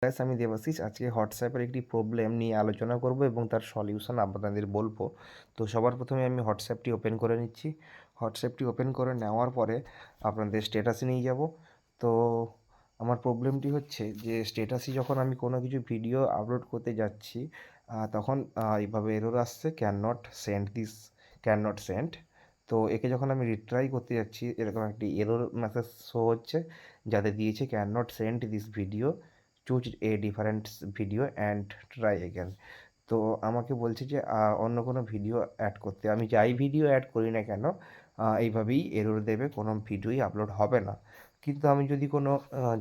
Guys, আমি দেবাশিস। আজকে হোয়াটসঅ্যাপের একটি প্রবলেম নিয়ে আলোচনা করব এবং তার সলিউশন আপনাদের বলবো। তো সবার প্রথমে আমি হোয়াটসঅ্যাপটি ওপেন করে নিচ্ছি। হোয়াটসঅ্যাপটি ওপেন করে নেওয়ার পরে আপনাদের স্ট্যাটাসে নিয়ে যাব। তো আমার প্রবলেমটি হচ্ছে যে স্ট্যাটাসে যখন আমি কোনো কিছু ভিডিও আপলোড করতে যাচ্ছি তখন এইভাবে এরর আসছে, ক্যান নট সেন্ড। তো একে যখন আমি রিট্রাই করতে যাচ্ছি এরকম একটি এরর মেসেজ শো হচ্ছে, যাতে দিয়েছে can not send this video, choose a different video and try again. তো আমাকে বলছে যে অন্য কোনো ভিডিও অ্যাড করতে। আমি যাই ভিডিও অ্যাড করি না কেন এইভাবেই এরর দেবে, কোনো ভিডিওই আপলোড হবে না। কিন্তু আমি যদি কোনো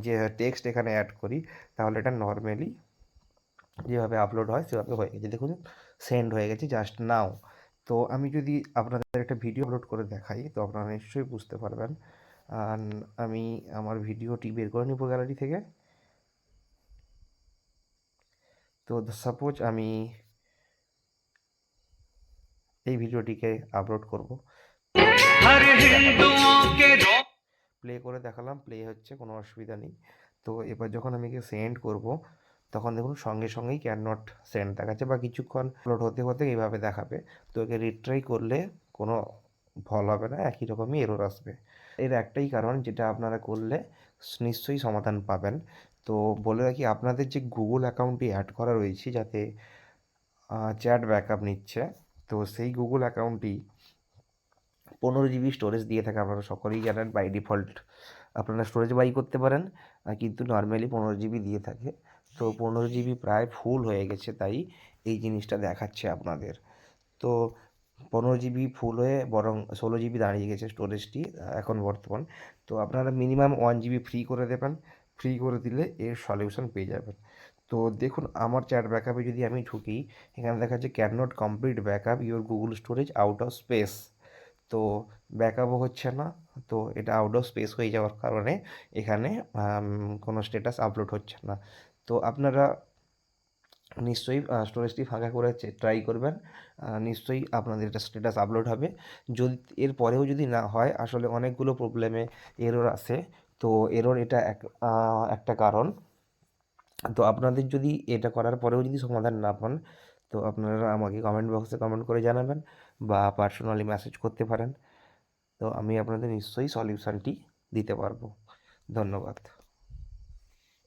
যে টেক্সট এখানে অ্যাড করি তাহলে এটা নর্মালি যেভাবে আপলোড হয় সেভাবে হয়ে গেছে। দেখুন, সেন্ড হয়ে গেছে জাস্ট নাও। তো আমি যদি আপনাদের একটা ভিডিও আপলোড করে দেখাই তো আপনারা নিশ্চয়ই বুঝতে পারবেন। আর আমি আমার ভিডিওটি বের করে নিব গ্যালারি থেকে। তো সাপোজ আমি এই ভিডিওটিকে আপলোড করব। প্লে করে দেখালাম, প্লে হচ্ছে, কোনো অসুবিধা নেই। তো এবার যখন আমি সেন্ড করব তখন দেখুন সঙ্গে সঙ্গেই ক্যান নট সেন্ড দেখাচ্ছে, বা কিছুক্ষণ আপলোড হতে হতে এইভাবে দেখাবে। তো একে রিট্রাই করলে কোনো ফল হবে না, একই রকমই এরর আসবে। এর একটাই কারণ, যেটা আপনারা করলে নিশ্চয়ই সমাধান পাবেন। তো বলে রাখি, আপনাদের যে গুগল অ্যাকাউন্টটি অ্যাড করা রয়েছে যাতে চ্যাট ব্যাকআপ নিচ্ছে, তো সেই গুগল অ্যাকাউন্টটি 15 GB স্টোরেজ দিয়ে থাকে। আপনারা সকলেই জানেন, বাই ডিফল্ট আপনারা স্টোরেজ বাই করতে পারেন, কিন্তু নর্মালি 15 GB দিয়ে থাকে। তো 15 GB প্রায় ফুল হয়ে গেছে, তাই এই জিনিসটা দেখাচ্ছে আপনাদের। তো 15 GB ফুল হয়ে বরং 16 GB দাঁড়িয়ে গেছে স্টোরেজটি এখন বর্তমান। তো আপনারা মিনিমাম 1 GB ফ্রি করে দেবেন। ফ্রি করে দিলে এর সলিউশন পেয়ে যাবেন। তো দেখুন, আমার চ্যাট ব্যাকআপে যদি আমি ঢুকি, এখানে দেখা যাচ্ছে can not complete backup your Google storage out of speech. তো ব্যাকআপও হচ্ছে না। তো এটা আউট অফ স্পেস হয়ে যাওয়ার কারণে এখানে কোনো স্ট্যাটাস আপলোড হচ্ছে না। তো আপনারা নিশ্চয়ই স্টোরেজটি ফাঁকা করে ট্রাই করবেন। নিশ্চয়ই আপনাদের এটা স্ট্যাটাস আপলোড হবে। যদি এর পরেও যদি না হয়, আসলে অনেকগুলো প্রবলেমে এরর আসে। তো এরর এটা একটা কারণ। তো আপনাদের যদি এটা করার পরেও যদি সমাধান না পান, তো আপনারা আমাকে কমেন্ট বক্সে কমেন্ট করে জানাবেন, বা পার্সোনালি মেসেজ করতে পারেন। তো আমি আপনাদের নিশ্চয়ই সলিউশনটি দিতে পারবো। ধন্যবাদ।